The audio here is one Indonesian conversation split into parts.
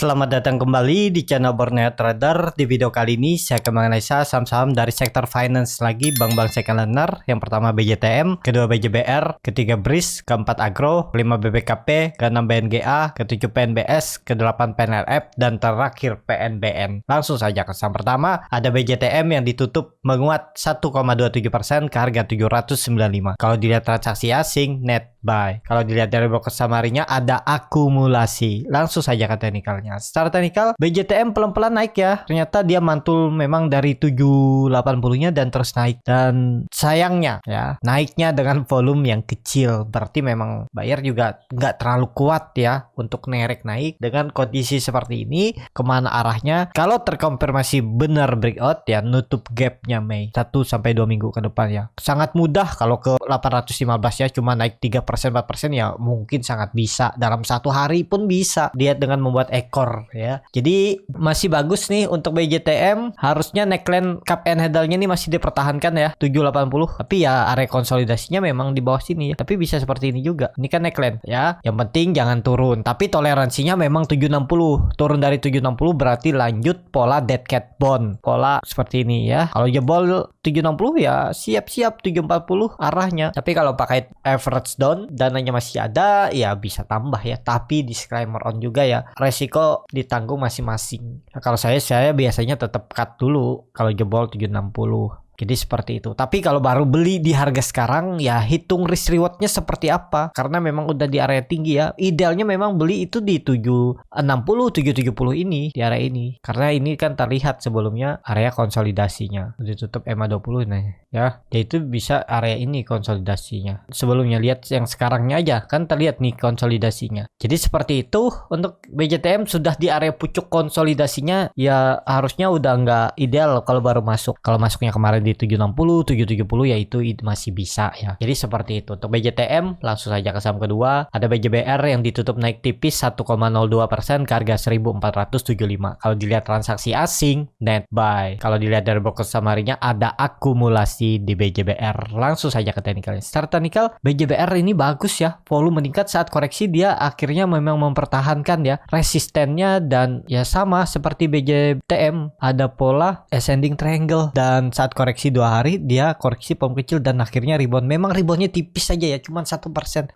Selamat datang kembali di channel Borneo Trader. Di video kali ini saya akan menganalisa saham-saham dari sektor finance lagi, bank-bank second lender. Yang pertama BJTM, kedua BJBR, ketiga BRIS, keempat Agro, kelima BBKP, keenam BNGA, ketujuh PNBS, kedelapan PNRF, dan terakhir PNBN. Langsung saja ke saham pertama, ada BJTM yang ditutup menguat 1,27% ke harga 795. Kalau dilihat transaksi asing, net buy. Kalau dilihat dari broker samarinya ada akumulasi. Langsung saja ke teknikalnya. Secara teknikal BJTM pelan-pelan naik ya. Ternyata dia mantul memang dari 780-nya dan terus naik. Dan sayangnya ya, naiknya dengan volume yang kecil. Berarti memang buyer juga nggak terlalu kuat ya untuk nerek naik. Dengan kondisi seperti ini, kemana arahnya? Kalau terkonfirmasi benar breakout ya, nutup gapnya Mei 1-2 minggu ke depan ya. Sangat mudah kalau ke 815 ya, cuma naik 3%-4% ya mungkin sangat bisa. Dalam satu hari pun bisa. Lihat dengan membuat ekor ya. Jadi masih bagus nih untuk BJTM. Harusnya neckline cup and handle-nya nih masih dipertahankan ya 780. Tapi ya area konsolidasinya memang di bawah sini ya. Tapi bisa seperti ini juga. Ini kan neckline ya. Yang penting jangan turun. Tapi toleransinya memang 760. Turun dari 760 berarti lanjut pola dead cat bond. Pola seperti ini ya. Kalau jebol 760 ya siap-siap 740 arahnya. Tapi kalau pakai average down, dananya masih ada, ya bisa tambah ya. Tapi disclaimer on juga ya, resiko ditanggung masing-masing. Nah, kalau saya biasanya tetap cut dulu kalau jebol 760. Jadi seperti itu. Tapi kalau baru beli di harga sekarang ya hitung risk rewardnya seperti apa. Karena memang udah di area tinggi ya. Idealnya memang beli itu di 760, 770 ini. Di area ini. Karena ini kan terlihat sebelumnya area konsolidasinya. Ditutup EMA 20 nih ya. Ya itu bisa area ini konsolidasinya. Sebelumnya lihat yang sekarangnya aja. Kan terlihat nih konsolidasinya. Jadi seperti itu. Untuk BJTM sudah di area pucuk konsolidasinya. Ya harusnya udah nggak ideal kalau baru masuk. Kalau masuknya kemarin di 760, 770 ya itu masih bisa ya. Jadi seperti itu. Untuk BJTM langsung saja ke saham kedua. Ada BJBR yang ditutup naik tipis 1,02% ke harga 1475. Kalau dilihat transaksi asing net buy. Kalau dilihat dari broker samarinya ada akumulasi di BJBR. Langsung saja ke teknikalnya. Secara teknikal BJBR ini bagus ya. Volume meningkat saat koreksi, dia akhirnya memang mempertahankan ya resistennya, dan ya sama seperti BJTM ada pola ascending triangle, dan saat koreksi 2 hari dia koreksi volume kecil dan akhirnya rebound. Memang reboundnya tipis saja ya, cuma 1%.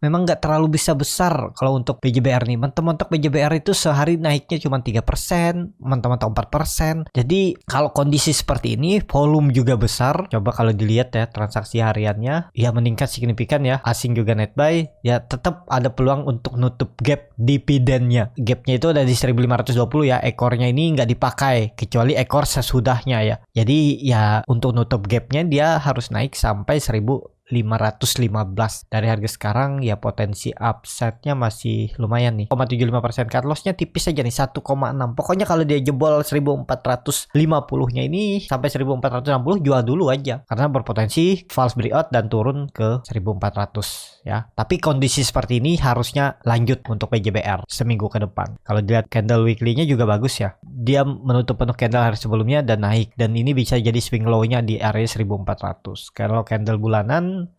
Memang nggak terlalu bisa besar kalau untuk BJBR nih. Mentok-mentok BJBR itu sehari naiknya cuma 3%, mentok-mentok 4%. Jadi kalau kondisi seperti ini, volume juga besar. Coba kalau dilihat ya transaksi hariannya, ya meningkat signifikan ya. Asing juga net buy, ya tetap ada peluang untuk nutup gap dividennya. Gapnya itu ada di 1520 ya. Ekornya ini nggak dipakai kecuali ekor sesudahnya ya. Jadi ya untuk nutup gapnya dia harus naik sampai 1515 dari harga sekarang ya. Potensi upside-nya masih lumayan nih, 0,75%. Cut loss-nya tipis aja nih 1,6. Pokoknya kalau dia jebol 1450-nya ini sampai 1460 jual dulu aja, karena berpotensi false breakout dan turun ke 1400 ya. Tapi kondisi seperti ini harusnya lanjut untuk PJBR seminggu ke depan. Kalau dilihat candle weekly-nya juga bagus ya. Dia menutup penuh candle hari sebelumnya dan naik, dan ini bisa jadi swing low-nya di area 1400. Kalau candle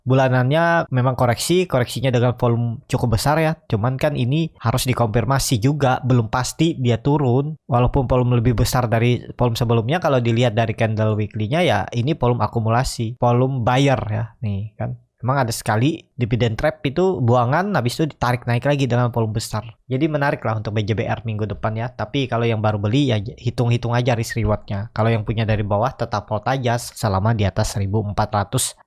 bulanannya memang koreksinya dengan volume cukup besar ya. Cuman kan ini harus dikonfirmasi juga, belum pasti dia turun walaupun volume lebih besar dari volume sebelumnya. Kalau dilihat dari candle weekly-nya ya ini volume akumulasi, volume buyer ya nih kan. Memang ada sekali dividend trap itu buangan, habis itu ditarik naik lagi dengan volume besar. Jadi menarik lah untuk BJBR minggu depan ya. Tapi kalau yang baru beli ya hitung-hitung aja risk rewardnya. Kalau yang punya dari bawah tetap hold aja selama di atas 1450.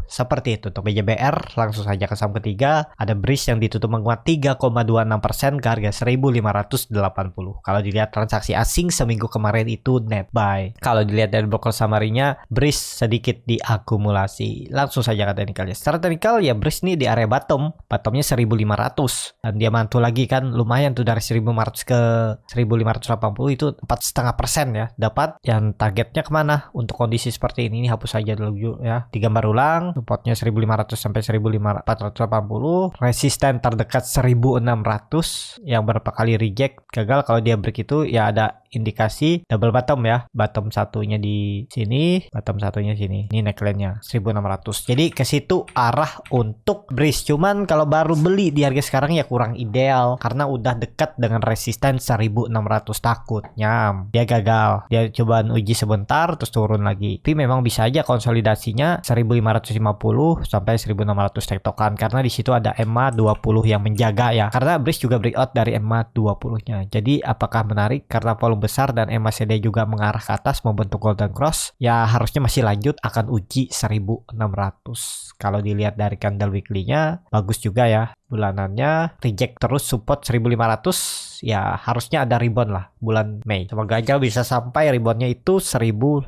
Seperti itu untuk BJBR. Langsung saja ke saham ketiga. Ada BRIS yang ditutup menguat 3,26% ke harga 1580. Kalau dilihat transaksi asing seminggu kemarin itu net buy. Kalau dilihat dari broker samarinya, BRIS sedikit diakumulasi. Langsung saja ke teknikalnya. Secara teknikal ya BRIS ini di area bottomnya 1500, dan dia mantul lagi kan lumayan tuh dari 1500 ke 1580 itu 4,5% ya dapat. Yang targetnya kemana untuk kondisi seperti ini hapus saja dulu ya. Digambar ulang, supportnya 1500 sampai 1480, resisten terdekat 1600 yang berapa kali reject gagal. Kalau dia break itu ya ada indikasi double bottom ya. Bottom satunya di sini, bottom satunya sini. Ini neckline-nya 1600. Jadi ke situ arah untuk breeze. Cuman kalau baru beli di harga sekarang ya kurang ideal karena udah dekat dengan resisten 1600, takutnya dia gagal. Dia cobaan uji sebentar terus turun lagi. Tapi memang bisa aja konsolidasinya 1550 sampai 1600 tektokan karena di situ ada EMA 20 yang menjaga ya. Karena breeze juga breakout dari EMA 20-nya. Jadi apakah menarik karena volume besar dan EMA CD juga mengarah ke atas membentuk golden cross? Ya harusnya masih lanjut akan uji 1600. Kalau dilihat dari candle weekly-nya bagus juga ya. Bulanannya reject terus support 1500, ya harusnya ada rebound lah bulan Mei. Semoga aja bisa sampai reboundnya itu 1800.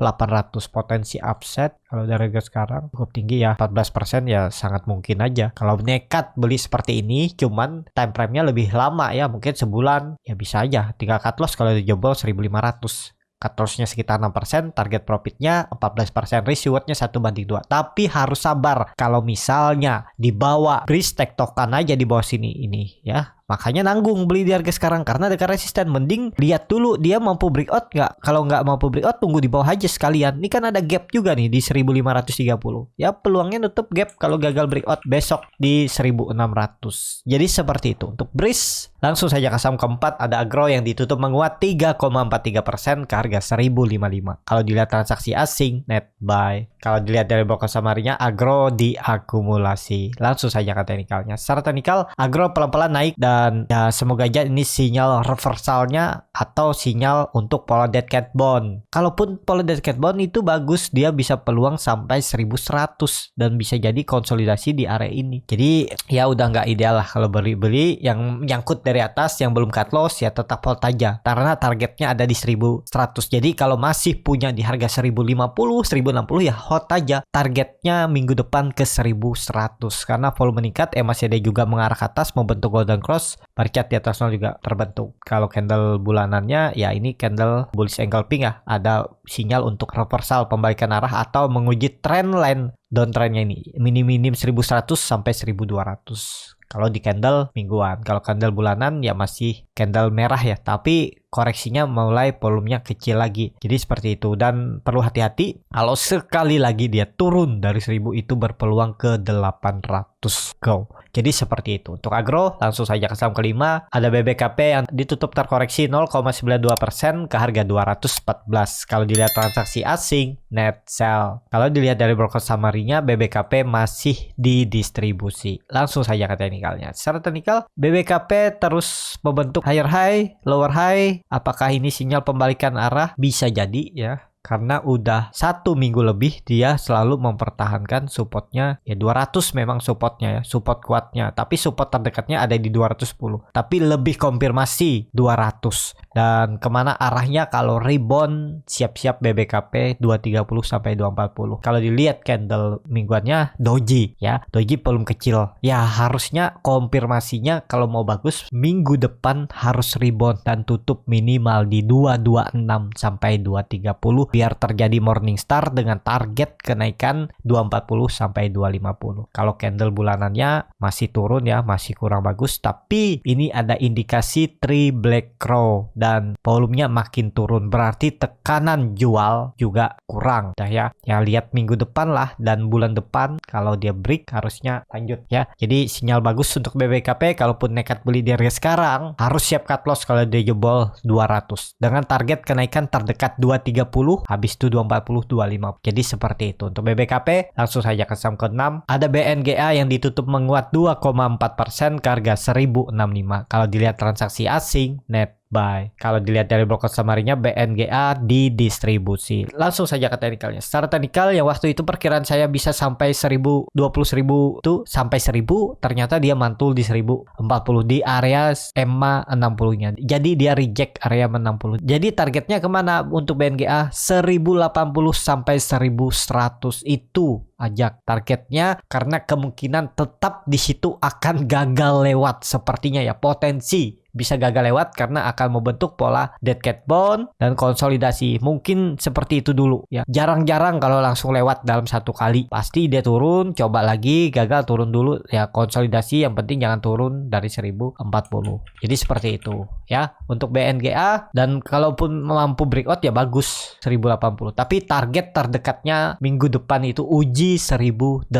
Potensi upset kalau dari harga sekarang cukup tinggi ya, 14% ya sangat mungkin aja. Kalau nekat beli seperti ini, cuman time frame-nya lebih lama ya, mungkin sebulan, ya bisa aja. Tinggal cut loss kalau dijebol 1500. Cut loss-nya sekitar 6%, target profitnya 14%, risk reward-nya 1/2. Tapi harus sabar kalau misalnya dibawa breeze tektokan aja di bawah sini ini ya. Makanya nanggung beli di harga sekarang karena dekat resisten. Mending lihat dulu dia mampu breakout nggak. Kalau nggak mampu breakout tunggu di bawah aja sekalian. Ini kan ada gap juga nih di 1530. Ya peluangnya nutup gap kalau gagal breakout besok di 1600. Jadi seperti itu untuk breeze. Langsung saja ke saham keempat ada Agro yang ditutup menguat 3,43% ke harga 1055. Kalau dilihat transaksi asing net buy. Kalau dilihat dari broker summary-nya Agro diakumulasi. Langsung saja ke teknikalnya. Secara teknikal Agro pelan-pelan naik dan ya semoga aja ini sinyal reversalnya atau sinyal untuk pola dead cat bond. Kalaupun pola dead cat bond itu bagus, dia bisa peluang sampai 1100 dan bisa jadi konsolidasi di area ini. Jadi ya udah nggak ideal lah kalau beli-beli yang nyangkut dari atas yang belum cut loss ya tetap hold aja karena targetnya ada di 1100. Jadi kalau masih punya di harga 1050, 1060 ya hold aja. Targetnya minggu depan ke 1100 karena volume meningkat, MACD juga mengarah ke atas membentuk golden cross. Market di atasnya juga terbentuk. Kalau candle bulanannya ya ini candle bullish engulfing ya. Ada sinyal untuk reversal pembalikan arah atau menguji trend line downtrendnya ini. Minim 1100 sampai 1200. Kalau di candle mingguan, kalau candle bulanan ya masih candle merah ya, tapi koreksinya mulai volumenya kecil lagi. Jadi seperti itu dan perlu hati-hati kalau sekali lagi dia turun dari 1000 itu berpeluang ke 800 go. Jadi seperti itu. Untuk Agro langsung saja ke saham kelima ada BBKP yang ditutup terkoreksi 0,92% ke harga 214. Kalau dilihat transaksi asing net sell. Kalau dilihat dari broker summary-nya BBKP masih didistribusi. Langsung saja ke teknikalnya. Secara teknikal BBKP terus membentuk higher high, lower high. Apakah ini sinyal pembalikan arah? Bisa jadi ya. Karena udah 1 minggu lebih dia selalu mempertahankan supportnya ya 200 memang supportnya ya, support kuatnya, tapi support terdekatnya ada di 210 tapi lebih konfirmasi 200 dan kemana arahnya kalau rebound siap-siap BBKP 230 sampai 240. Kalau dilihat candle mingguannya doji ya, doji belum kecil ya, harusnya konfirmasinya kalau mau bagus minggu depan harus rebound dan tutup minimal di 226 sampai 230 biar terjadi morning star dengan target kenaikan 240 sampai 250. Kalau candle bulanannya masih turun ya, masih kurang bagus, tapi ini ada indikasi 3 black crow dan volumenya makin turun, berarti tekanan jual juga kurang dah ya. Ya lihat minggu depan lah dan bulan depan kalau dia break harusnya lanjut ya. Jadi sinyal bagus untuk BBKP. Kalaupun nekat beli di harga sekarang harus siap cut loss kalau dia jebol 200 dengan target kenaikan terdekat 230, habis itu 240, 250. Jadi seperti itu untuk BBKP. Langsung saja ke saham ke-6 ada BNGA yang ditutup menguat 2,4% ke harga 1065. Kalau dilihat transaksi asing net buy. Kalau dilihat dari broker summary-nya BNGA didistribusi. Langsung saja ke teknikalnya. Secara teknikal yang waktu itu perkiraan saya bisa sampai 1000, 20.000 tuh sampai 1000, ternyata dia mantul di 1040 di area EMA 60-nya. Jadi dia reject area 60. Jadi targetnya kemana untuk BNGA? 1080 sampai 1100 itu aja targetnya karena kemungkinan tetap di situ akan gagal lewat sepertinya ya, potensi bisa gagal lewat karena akan membentuk pola dead cat bounce dan konsolidasi. Mungkin seperti itu dulu ya. Jarang-jarang kalau langsung lewat dalam satu kali. Pasti dia turun, coba lagi, gagal turun dulu ya, konsolidasi, yang penting jangan turun dari 1040. Jadi seperti itu ya untuk BNGA, dan kalaupun mampu breakout ya bagus 1080. Tapi target terdekatnya minggu depan itu uji 1080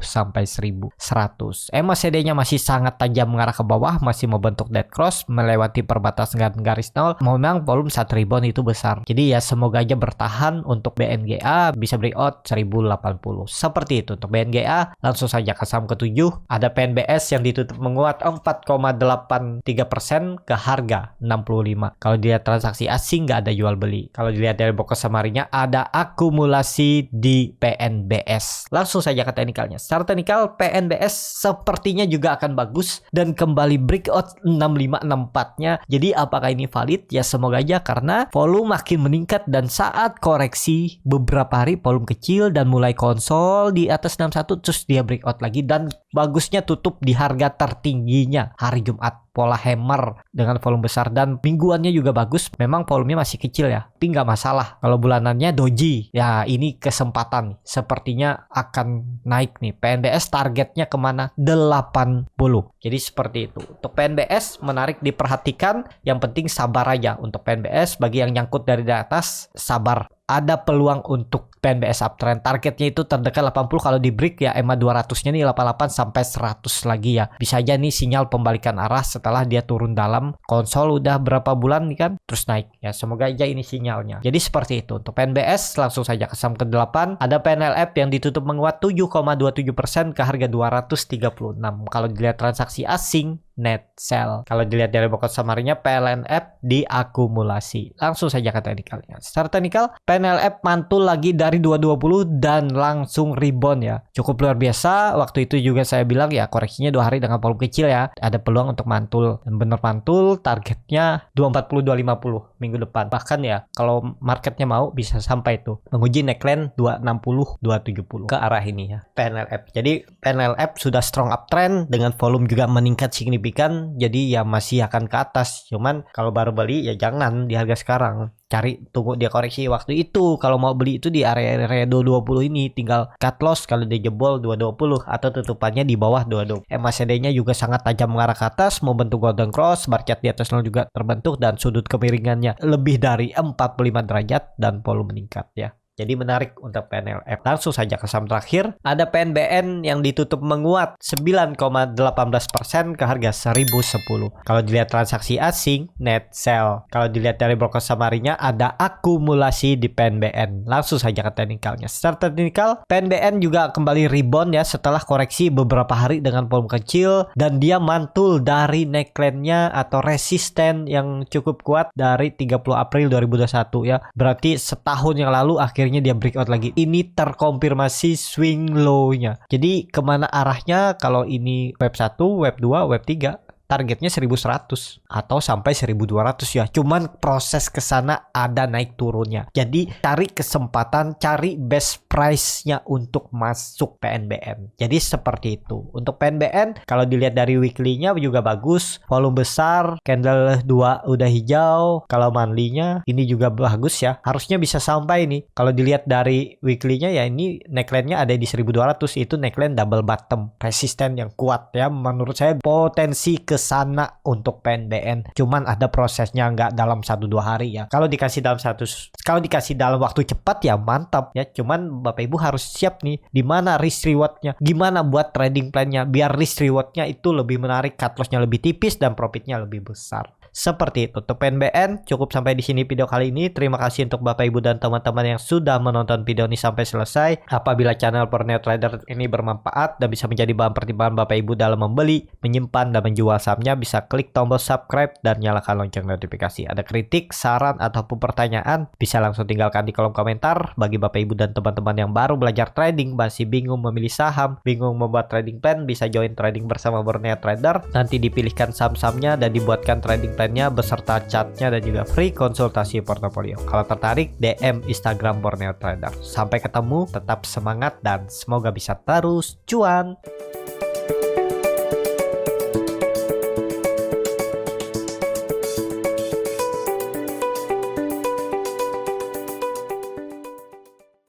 sampai 1100. MACD-nya masih sangat tajam mengarah ke bawah, masih membentuk dead cross melewati perbatasan garis nol. Memang volume 1 rebound itu besar. Jadi ya semoga aja bertahan untuk BNGA bisa breakout 1080. Seperti itu untuk BNGA. Langsung saja ke saham ke-7, ada PNBS yang ditutup menguat 4,83% ke harga 65. Kalau dilihat transaksi asing nggak ada jual beli. Kalau dilihat dari box summary-nya ada akumulasi di PNBS. Langsung saja ke teknikalnya. Secara teknikal PNBS sepertinya juga akan bagus dan kembali breakout 6564-nya. Jadi apakah ini valid? Ya semoga aja, karena volume makin meningkat dan saat koreksi beberapa hari volume kecil dan mulai konsol di atas 61 terus dia breakout lagi, dan bagusnya tutup di harga tertingginya hari Jumat. Pola hammer dengan volume besar, dan mingguannya juga bagus. Memang volumenya masih kecil ya, tapi nggak masalah. Kalau bulanannya doji ya, ini kesempatan sepertinya akan naik nih. PNBS targetnya kemana? 80. Jadi seperti itu untuk PNBS, menarik diperhatikan. Yang penting sabar aja untuk PNBS. Bagi yang nyangkut dari atas, sabar. Ada peluang untuk PNBS uptrend. Targetnya itu terdekat 80. Kalau di break ya EMA 200-nya nih 88 sampai 100 lagi ya. Bisa aja nih sinyal pembalikan arah setelah dia turun dalam. Konsol udah berapa bulan nih kan, terus naik. Ya semoga aja ini sinyalnya. Jadi seperti itu untuk PNBS. Langsung saja ke saham ke-8. Ada PNLF yang ditutup menguat 7,27% ke harga 236. Kalau dilihat transaksi asing, net sell. Kalau dilihat dari box summary-nya, PLNF diakumulasi. Langsung saja ke teknikalnya. Secara teknikal, PNLF mantul lagi dari 220 dan langsung rebound ya. Cukup luar biasa. Waktu itu juga saya bilang ya, koreksinya 2 hari dengan volume kecil ya. Ada peluang untuk mantul. Dan bener mantul, targetnya 240 250 minggu depan. Bahkan ya, kalau marketnya mau bisa sampai itu. Menguji neckline 260 270 ke arah ini ya. PNLF. Jadi PNLF sudah strong uptrend dengan volume juga meningkat signifikan. Jadi ya masih akan ke atas. Cuman kalau baru beli ya jangan di harga sekarang. Tunggu dia koreksi waktu itu. Kalau mau beli itu di area 220 ini, tinggal cut loss kalau dia jebol 220 atau tutupannya di bawah 220. MACD-nya juga sangat tajam mengarah ke atas, membentuk golden cross, bar chart di atas juga terbentuk, dan sudut kemiringannya lebih dari 45 derajat dan volume meningkat ya. Jadi menarik untuk PNLF. Langsung saja ke saham terakhir. Ada PNBN yang ditutup menguat 9,18% ke harga 1010. Kalau dilihat transaksi asing, net sell. Kalau dilihat dari broker summary-nya, ada akumulasi di PNBN. Langsung saja ke teknikalnya. Secara teknikal, PNBN juga kembali rebound ya setelah koreksi beberapa hari dengan volume kecil, dan dia mantul dari neckline-nya atau resisten yang cukup kuat dari 30 April 2021 ya. Berarti setahun yang lalu akhirnya dia breakout lagi. Ini terkonfirmasi swing low-nya. Jadi kemana arahnya? Kalau ini web 1, web 2, web 3, targetnya 1100 atau sampai 1200 ya. Cuman proses ke sana ada naik turunnya. Jadi cari kesempatan, cari best price-nya untuk masuk PNBN. Jadi seperti itu. Untuk PNBN kalau dilihat dari weekly-nya juga bagus, volume besar, candle 2 udah hijau. Kalau monthly-nya ini juga bagus ya. Harusnya bisa sampai nih. Kalau dilihat dari weekly-nya ya, ini neckline-nya ada di 1200, itu neckline double bottom, resisten yang kuat ya. Menurut saya potensi ke sana untuk PNBN. Cuman ada prosesnya, nggak dalam 1-2 hari ya. Kalau dikasih dalam waktu cepat ya mantap ya. Cuman Bapak Ibu harus siap nih di mana risk rewardnya, gimana buat trading plan-nya biar risk rewardnya itu lebih menarik, cut loss-nya lebih tipis dan profitnya lebih besar. Seperti itu untuk PNBN. Cukup sampai di sini video kali ini. Terima kasih untuk Bapak Ibu dan teman-teman yang sudah menonton video ini sampai selesai. Apabila channel Borneo Trader ini bermanfaat dan bisa menjadi bahan pertimbangan Bapak Ibu dalam membeli, menyimpan, dan menjual sahamnya, bisa klik tombol subscribe dan nyalakan lonceng notifikasi. Ada kritik, saran, ataupun pertanyaan, bisa langsung tinggalkan di kolom komentar. Bagi Bapak Ibu dan teman-teman yang baru belajar trading, masih bingung memilih saham, bingung membuat trading plan, bisa join trading bersama Borneo Trader. Nanti dipilihkan saham-sahamnya dan dibuatkan trading plan-nya beserta chartnya dan juga free konsultasi portofolio. Kalau tertarik, DM Instagram Borneo Trader. Sampai ketemu, tetap semangat dan semoga bisa terus cuan.